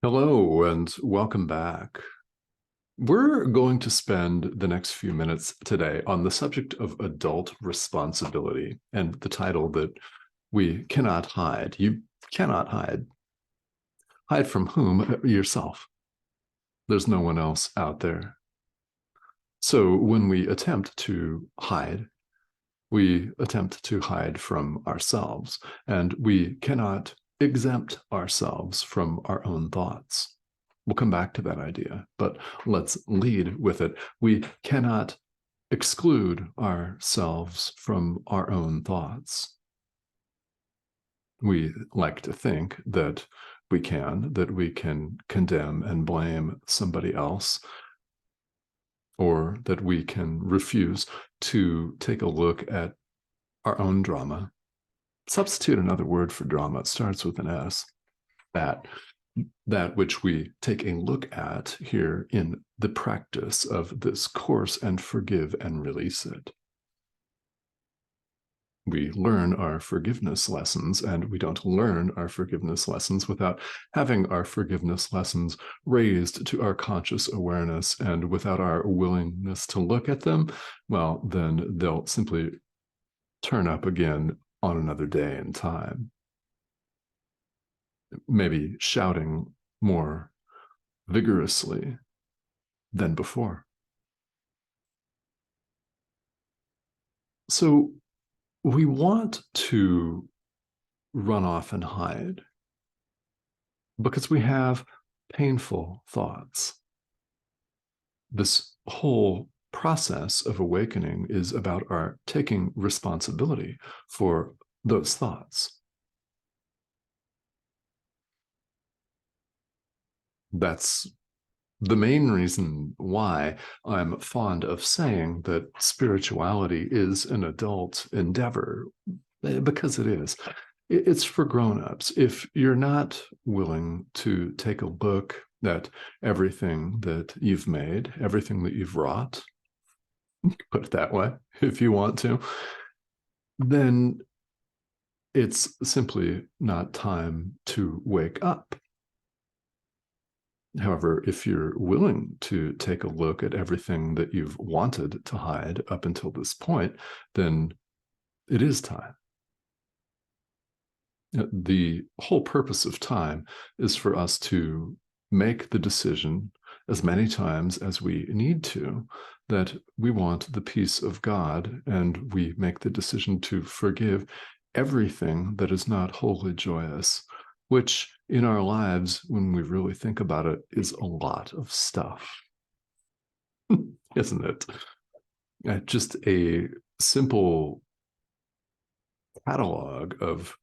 Hello and welcome back. We're going to spend the next few minutes today on the subject of adult responsibility and the title that we cannot hide. You cannot hide. Hide from whom? Yourself. There's no one else out there. So when we attempt to hide, we attempt to hide from ourselves, and we cannot exempt ourselves from our own thoughts. We'll come back to that idea, but let's lead with it. We cannot exclude ourselves from our own thoughts. We like to think that we can condemn and blame somebody else, or that we can refuse to take a look at our own drama. Substitute another word for drama. It starts with an S. That which we take a look at here in the practice of this course and forgive and release it. We learn our forgiveness lessons, and we don't learn our forgiveness lessons without having our forgiveness lessons raised to our conscious awareness, and without our willingness to look at them, well, then they'll simply turn up again on another day and time. Maybe shouting more vigorously than before. So we want to run off and hide because we have painful thoughts. This whole process of awakening is about our taking responsibility for those thoughts. That's the main reason why I'm fond of saying that spirituality is an adult endeavor, because it is. It's for grown-ups. If you're not willing to take a look at everything that you've made, everything that you've wrought, put it that way, if you want to, then it's simply not time to wake up. However, if you're willing to take a look at everything that you've wanted to hide up until this point, then it is time. The whole purpose of time is for us to make the decision as many times as we need to that we want the peace of God, and we make the decision to forgive everything that is not wholly joyous, which in our lives, when we really think about it, is a lot of stuff, isn't it? Just a simple catalog of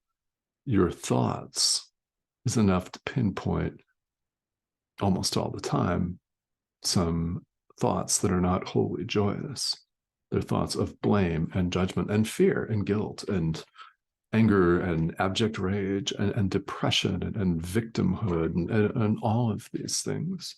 your thoughts is enough to pinpoint almost all the time some thoughts that are not wholly joyous. They're thoughts of blame and judgment and fear and guilt and anger and abject rage and depression and victimhood and all of these things.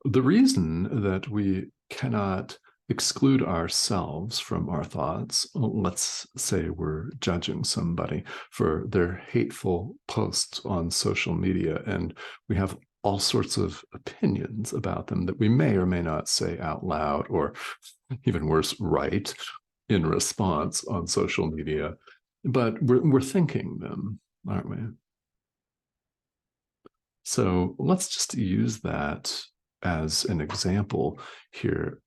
The reason that we cannot exclude ourselves from our thoughts, let's say we're judging somebody for their hateful posts on social media, and we have all sorts of opinions about them that we may or may not say out loud, or even worse, write in response on social media, but we're thinking them, aren't we? So let's just use that as an example here,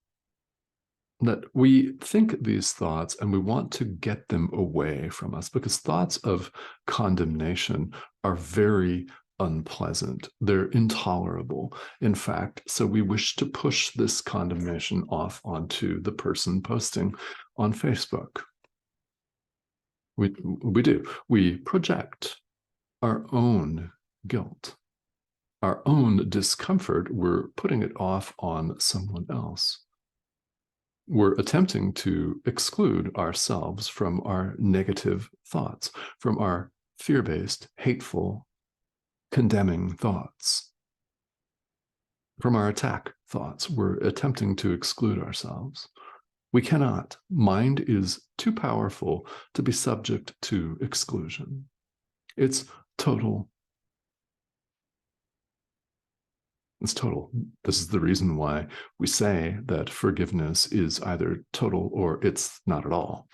that we think these thoughts and we want to get them away from us, because thoughts of condemnation are very unpleasant. They're intolerable, in fact. So we wish to push this condemnation off onto the person posting on Facebook. We do. We project our own guilt, our own discomfort. We're putting it off on someone else. We're attempting to exclude ourselves from our negative thoughts, from our fear-based, hateful, condemning thoughts, from our attack thoughts. We're attempting to exclude ourselves. We cannot. Mind is too powerful to be subject to exclusion. It's total. It's total. This is the reason why we say that forgiveness is either total or it's not at all.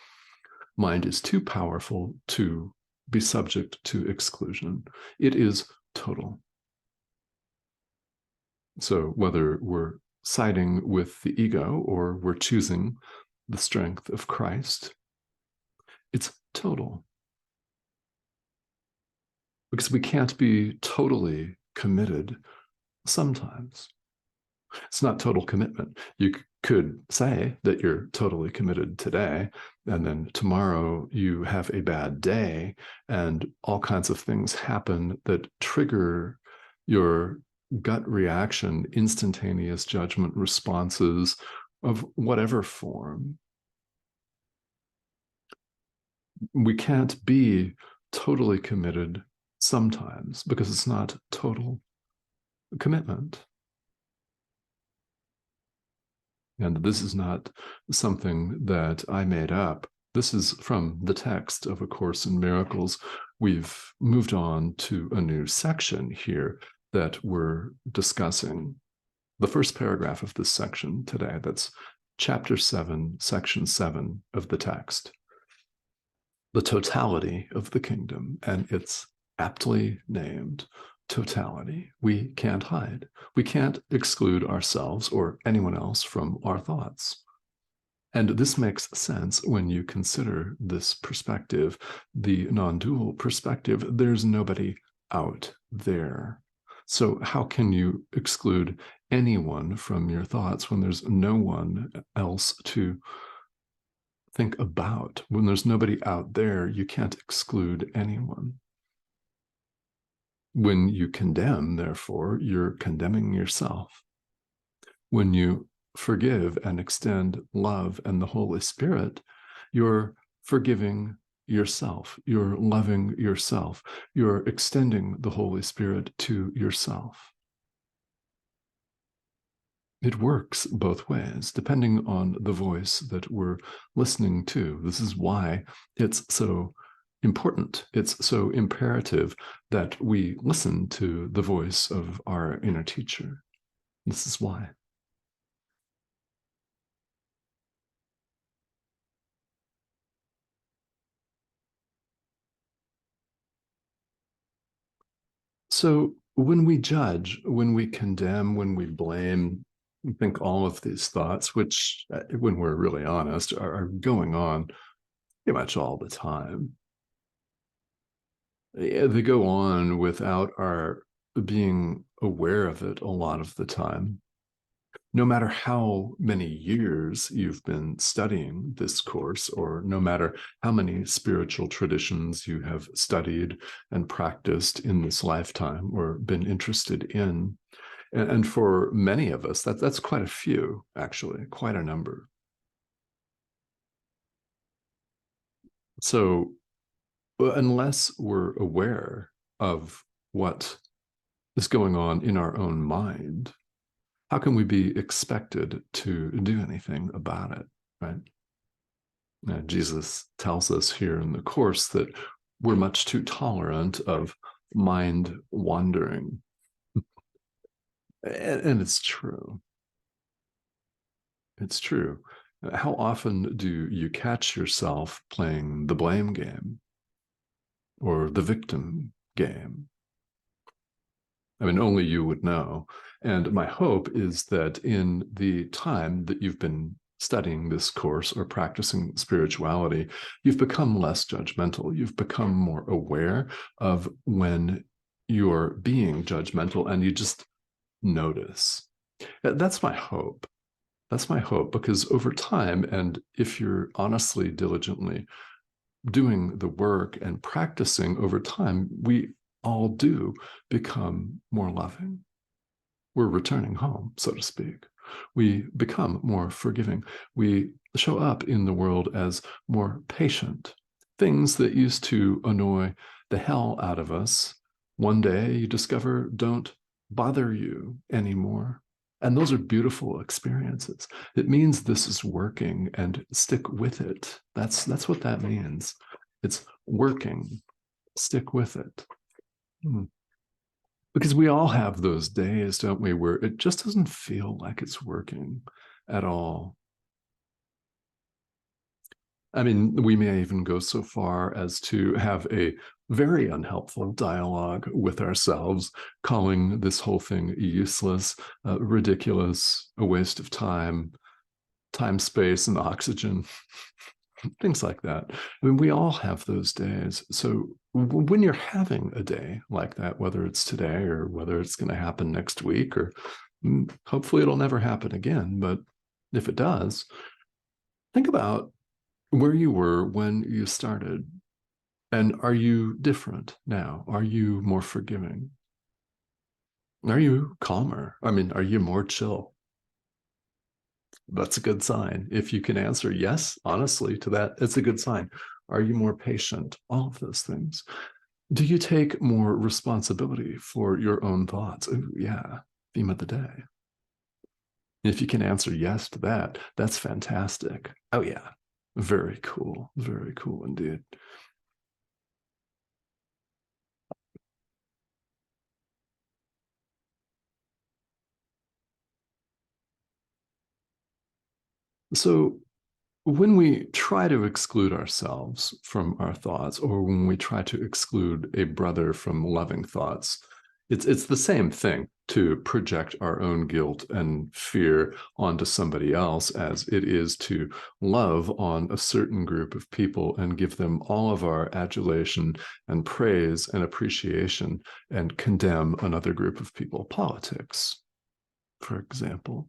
Mind is too powerful to be subject to exclusion. It is total. So whether we're siding with the ego or we're choosing the strength of Christ, it's total. Because we can't be totally committed sometimes. It's not total commitment. You could say that you're totally committed today, and then tomorrow you have a bad day, and all kinds of things happen that trigger your gut reaction, instantaneous judgment responses of whatever form. We can't be totally committed sometimes because it's not total commitment. And this is not something that I made up. This is from the text of A Course in Miracles. We've moved on to a new section here that we're discussing. The first paragraph of this section today, that's chapter 7, section 7 of the text. The totality of the kingdom, and it's aptly named totality. We can't hide. We can't exclude ourselves or anyone else from our thoughts. And this makes sense when you consider this perspective, the non-dual perspective. There's nobody out there. So how can you exclude anyone from your thoughts when there's no one else to think about? When there's nobody out there, you can't exclude anyone. When you condemn, therefore, you're condemning yourself. When you forgive and extend love and the Holy Spirit, you're forgiving yourself. You're loving yourself. You're extending the Holy Spirit to yourself. It works both ways, depending on the voice that we're listening to. This is why it's so important. It's so imperative that we listen to the voice of our inner teacher. This is why. So when we judge, when we condemn, when we blame, we think all of these thoughts, which, when we're really honest, are going on pretty much all the time. They go on without our being aware of it a lot of the time. No matter how many years you've been studying this course, or no matter how many spiritual traditions you have studied and practiced in this lifetime or been interested in, and for many of us, that's quite a few, actually, quite a number. So unless we're aware of what is going on in our own mind, how can we be expected to do anything about it, right? Jesus tells us here in the Course that we're much too tolerant of mind wandering. And it's true. It's true. How often do you catch yourself playing the blame game or the victim game? I mean, only you would know. And my hope is that in the time that you've been studying this course or practicing spirituality, you've become less judgmental. You've become more aware of when you're being judgmental, and you just notice. That's my hope. That's my hope, because over time, and if you're honestly, diligently doing the work and practicing over time, we all do become more loving. We're returning home, so to speak. We become more forgiving. We show up in the world as more patient. Things that used to annoy the hell out of us, one day you discover don't bother you anymore. And those are beautiful experiences. It means this is working, and stick with it. That's what that means. It's working. Stick with it. Because we all have those days, don't we, where it just doesn't feel like it's working at all. I mean, we may even go so far as to have a very unhelpful dialogue with ourselves, calling this whole thing useless, ridiculous, a waste of time, space, and oxygen, things like that. I mean, we all have those days. So when you're having a day like that, whether it's today or whether it's going to happen next week, or hopefully it'll never happen again, but if it does, think about where you were when you started. And are you different now? Are you more forgiving? Are you calmer? I mean, are you more chill? That's a good sign. If you can answer yes, honestly, to that, it's a good sign. Are you more patient? All of those things. Do you take more responsibility for your own thoughts? Ooh, yeah, theme of the day. If you can answer yes to that, that's fantastic. Oh, yeah. Very cool. Very cool indeed. So when we try to exclude ourselves from our thoughts, or when we try to exclude a brother from loving thoughts, it's the same thing to project our own guilt and fear onto somebody else as it is to love on a certain group of people and give them all of our adulation and praise and appreciation and condemn another group of people. Politics, for example.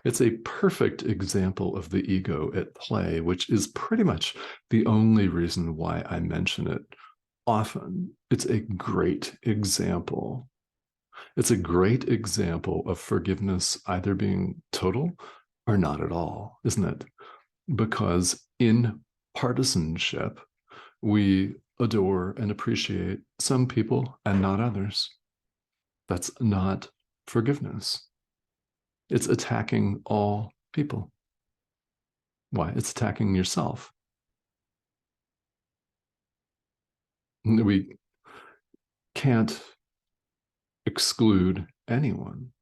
It's a perfect example of the ego at play, which is pretty much the only reason why I mention it often. It's a great example. It's a great example of forgiveness either being total or not at all, isn't it? Because in partisanship, we adore and appreciate some people and not others. That's not forgiveness. It's attacking all people. Why? It's attacking yourself. We can't exclude anyone.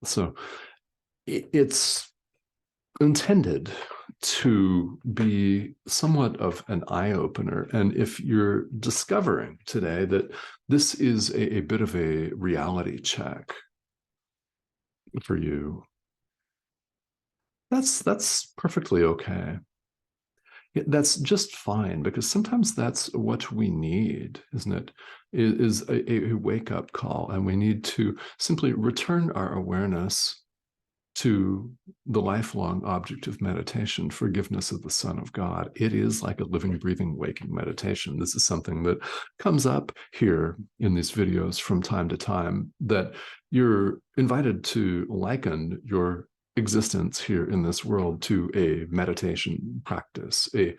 So it's intended to be somewhat of an eye opener. And if you're discovering today that this is a bit of a reality check for you, that's perfectly okay. That's just fine, because sometimes that's what we need, isn't it? Is a wake up call, and we need to simply return our awareness to the lifelong object of meditation, forgiveness of the Son of God. It is like a living, breathing, waking meditation. This is something that comes up here in these videos from time to time, that you're invited to liken your existence here in this world to a meditation practice, a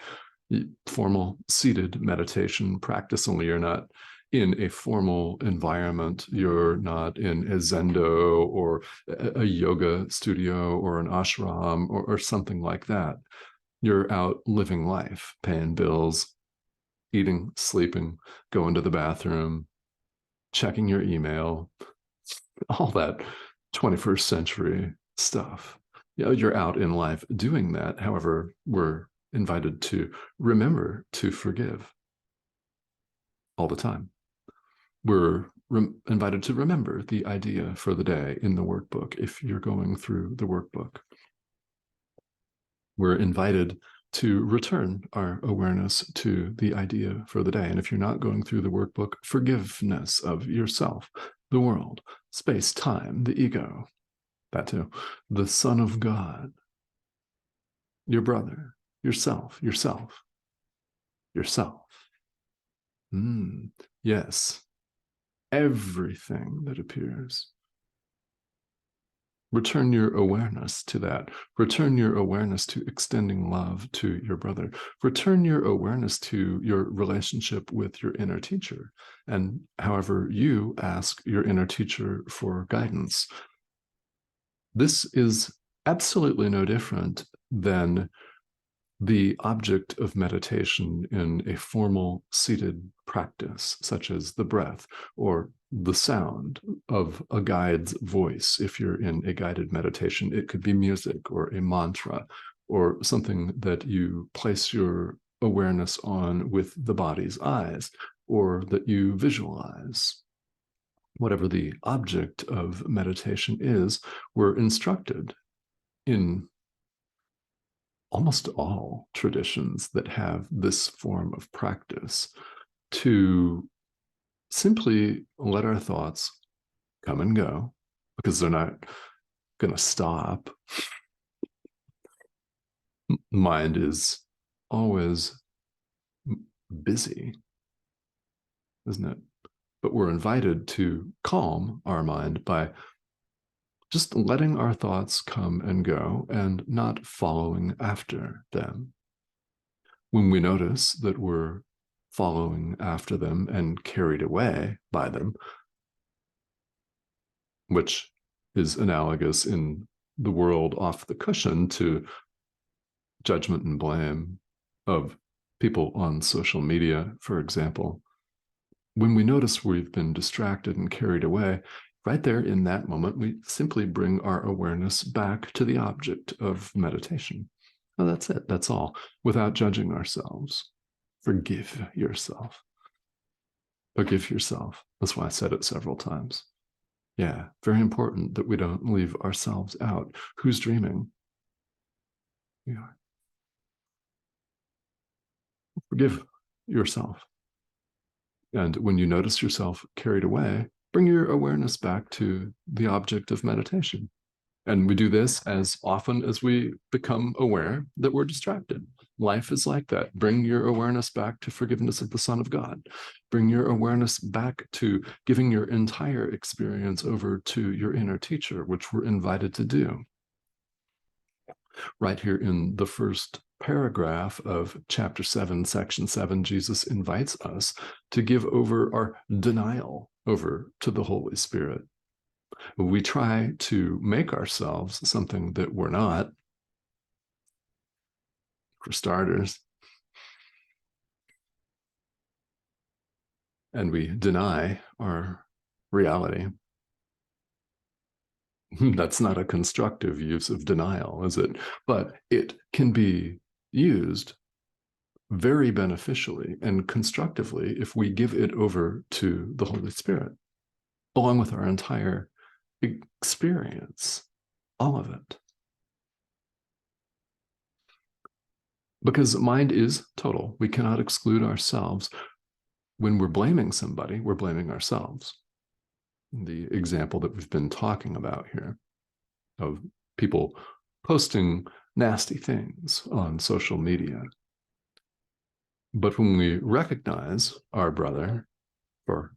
formal seated meditation practice, only you're not in a formal environment. You're not in a zendo or a yoga studio or an ashram or something like that. You're out living life, paying bills, eating, sleeping, going to the bathroom, checking your email, all that 21st century stuff. You know, you're out in life doing that. However, we're invited to remember to forgive all the time. We're invited to remember the idea for the day in the workbook if you're going through the workbook. We're invited to return our awareness to the idea for the day. And if you're not going through the workbook, forgiveness of yourself, the world, space, time, the ego, that too, the Son of God, your brother, yourself, yourself, yourself. Yes, everything that appears. Return your awareness to that. Return your awareness to extending love to your brother. Return your awareness to your relationship with your inner teacher, and however you ask your inner teacher for guidance. This is absolutely no different than the object of meditation in a formal seated practice, such as the breath or the sound of a guide's voice. If you're in a guided meditation, it could be music or a mantra or something that you place your awareness on with the body's eyes, or that you visualize. Whatever the object of meditation is, we're instructed in almost all traditions that have this form of practice to simply let our thoughts come and go, because they're not going to stop. Mind is always busy, isn't it? But we're invited to calm our mind by just letting our thoughts come and go and not following after them. When we notice that we're following after them and carried away by them, which is analogous in the world off the cushion to judgment and blame of people on social media, for example. When we notice we've been distracted and carried away, right there in that moment, we simply bring our awareness back to the object of meditation. Oh, that's it. That's all, without judging ourselves. Forgive yourself. Forgive yourself. That's why I said it several times. Yeah, very important that we don't leave ourselves out. Who's dreaming? We are. Forgive yourself. And when you notice yourself carried away, bring your awareness back to the object of meditation. And we do this as often as we become aware that we're distracted. Life is like that. Bring your awareness back to forgiveness of the Son of God. Bring your awareness back to giving your entire experience over to your inner teacher, which we're invited to do. Right here in the first paragraph of chapter 7, section 7, Jesus invites us to give over our denial over to the Holy Spirit. We try to make ourselves something that we're not, for starters. And we deny our reality. That's not a constructive use of denial, is it? But it can be used very beneficially and constructively if we give it over to the Holy Spirit, along with our entire experience, all of it. Because mind is total. We cannot exclude ourselves. When we're blaming somebody, we're blaming ourselves. The example that we've been talking about here of people posting nasty things on social media. But when we recognize our brother for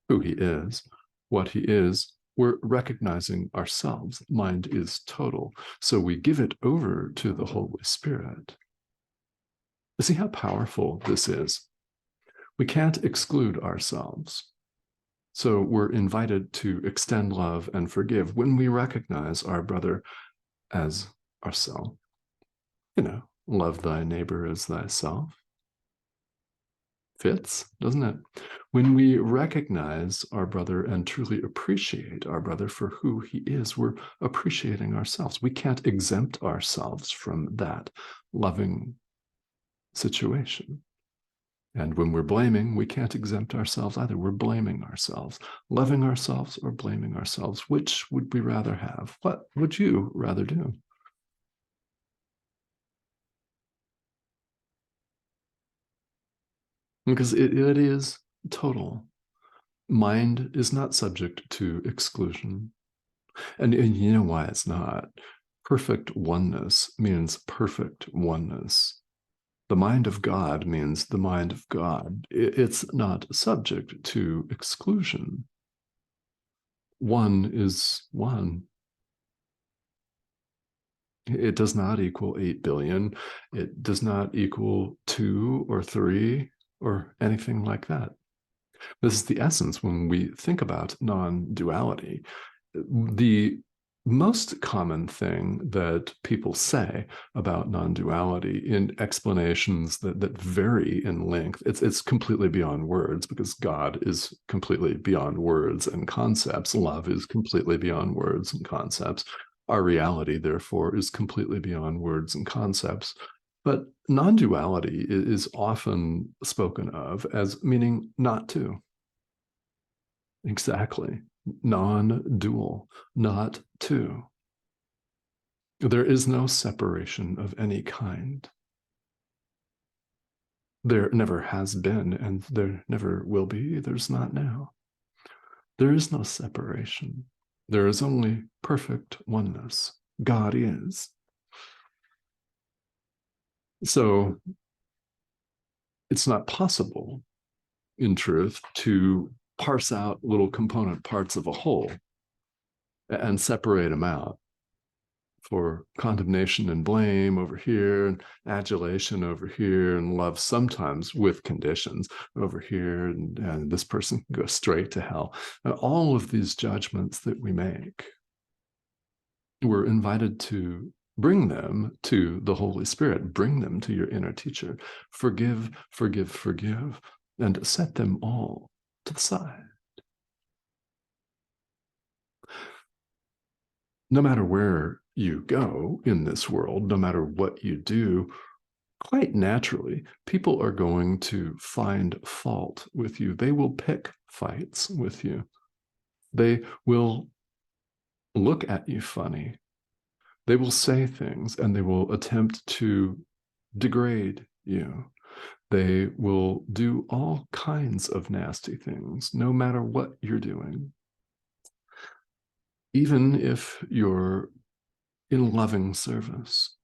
who he is, what he is, we're recognizing ourselves. Mind is total. So we give it over to the Holy Spirit. See how powerful this is? We can't exclude ourselves. So we're invited to extend love and forgive when we recognize our brother as ourself. You know, love thy neighbor as thyself. Fits, doesn't it? When we recognize our brother and truly appreciate our brother for who he is, we're appreciating ourselves. We can't exempt ourselves from that loving situation. And when we're blaming, we can't exempt ourselves either. We're blaming ourselves. Loving ourselves or blaming ourselves. Which would we rather have? What would you rather do? Because it is total. Mind is not subject to exclusion. And you know why it's not? Perfect oneness means perfect oneness. The mind of God means the mind of God. It's not subject to exclusion. One is one. It does not equal 8 billion. It does not equal 2 or 3 or anything like that. This is the essence when we think about non-duality. The most common thing that people say about non-duality in explanations that vary in length, it's completely beyond words, because God is completely beyond words and concepts. Love is completely beyond words and concepts. Our reality, therefore, is completely beyond words and concepts. But non-duality is often spoken of as meaning not to. Exactly. Non-dual, not two. There is no separation of any kind. There never has been, and there never will be. There's not now. There is no separation. There is only perfect oneness. God is. So it's not possible, in truth, to parse out little component parts of a whole and separate them out for condemnation and blame over here, and adulation over here, and love sometimes with conditions over here, and this person can go straight to hell. And all of these judgments that we make, we're invited to bring them to the Holy Spirit, bring them to your inner teacher. Forgive, forgive, forgive, and set them all to the side. No matter where you go in this world, no matter what you do, quite naturally, people are going to find fault with you. They will pick fights with you. They will look at you funny. They will say things, and they will attempt to degrade you. They will do all kinds of nasty things, no matter what you're doing. Even if you're in loving service,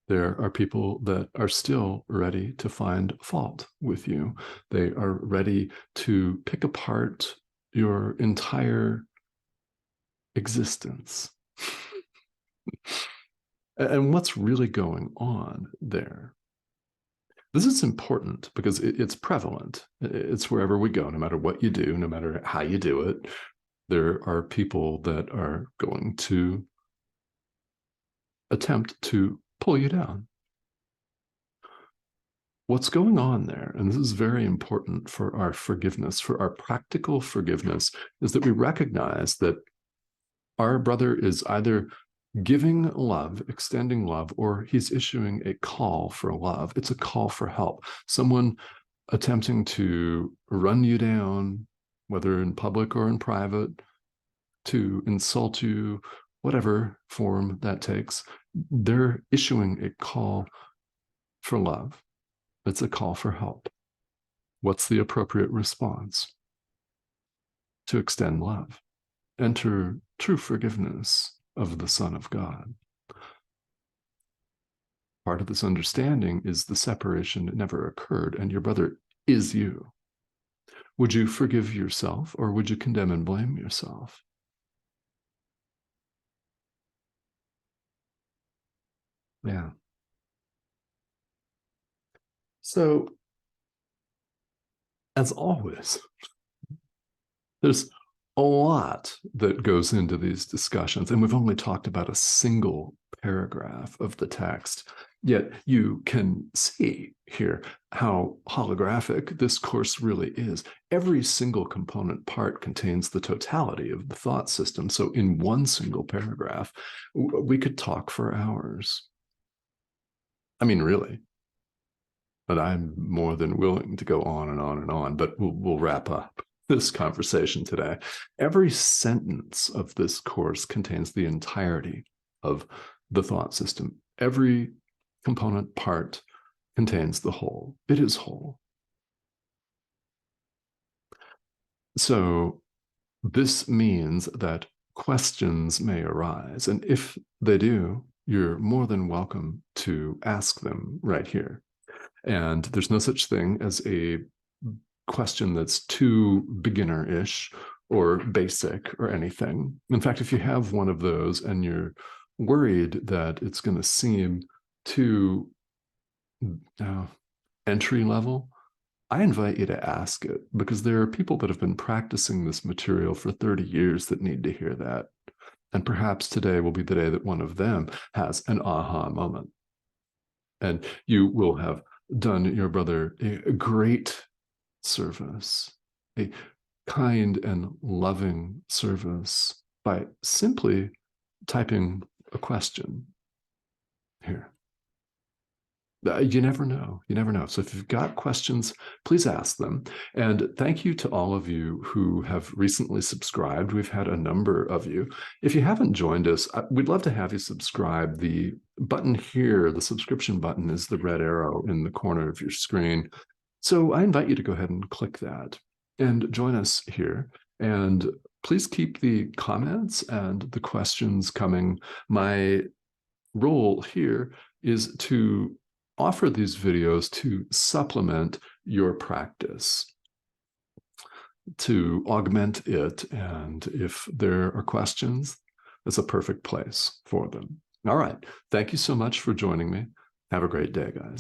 there are people that are still ready to find fault with you. They are ready to pick apart your entire existence. And what's really going on there? This is important because it's prevalent. It's wherever we go, no matter what you do, no matter how you do it, there are people that are going to attempt to pull you down. What's going on there, and this is very important for our forgiveness, for our practical forgiveness, is that we recognize that our brother is either giving love, extending love, or he's issuing a call for love. It's a call for help. Someone attempting to run you down, whether in public or in private, to insult you, whatever form that takes, they're issuing a call for love. It's a call for help. What's the appropriate response? To extend love. Enter true forgiveness of the Son of God. Part of this understanding is the separation never occurred, and your brother is you. Would you forgive yourself, or would you condemn and blame yourself? Yeah. So, as always, there's a lot that goes into these discussions, and we've only talked about a single paragraph of the text. Yet you can see here how holographic this course really is. Every single component part contains the totality of the thought system. So in one single paragraph, we could talk for hours. I mean, really. But I'm more than willing to go on and on and on, but we'll wrap up this conversation today. Every sentence of this course contains the entirety of the thought system. Every component part contains the whole. It is whole. So this means that questions may arise. And if they do, you're more than welcome to ask them right here. And there's no such thing as a question that's too beginner-ish or basic or anything. In fact, if you have one of those and you're worried that it's going to seem too entry level, I invite you to ask it, because there are people that have been practicing this material for 30 years that need to hear that. And perhaps today will be the day that one of them has an aha moment. And you will have done your brother a great service, a kind and loving service by simply typing a question here. You never know. You never know. So if you've got questions, please ask them. And thank you to all of you who have recently subscribed. We've had a number of you. If you haven't joined us, we'd love to have you subscribe. The button here, the subscription button, is the red arrow in the corner of your screen. So I invite you to go ahead and click that and join us here. And please keep the comments and the questions coming. My role here is to offer these videos to supplement your practice, to augment it. And if there are questions, it's a perfect place for them. All right. Thank you so much for joining me. Have a great day, guys.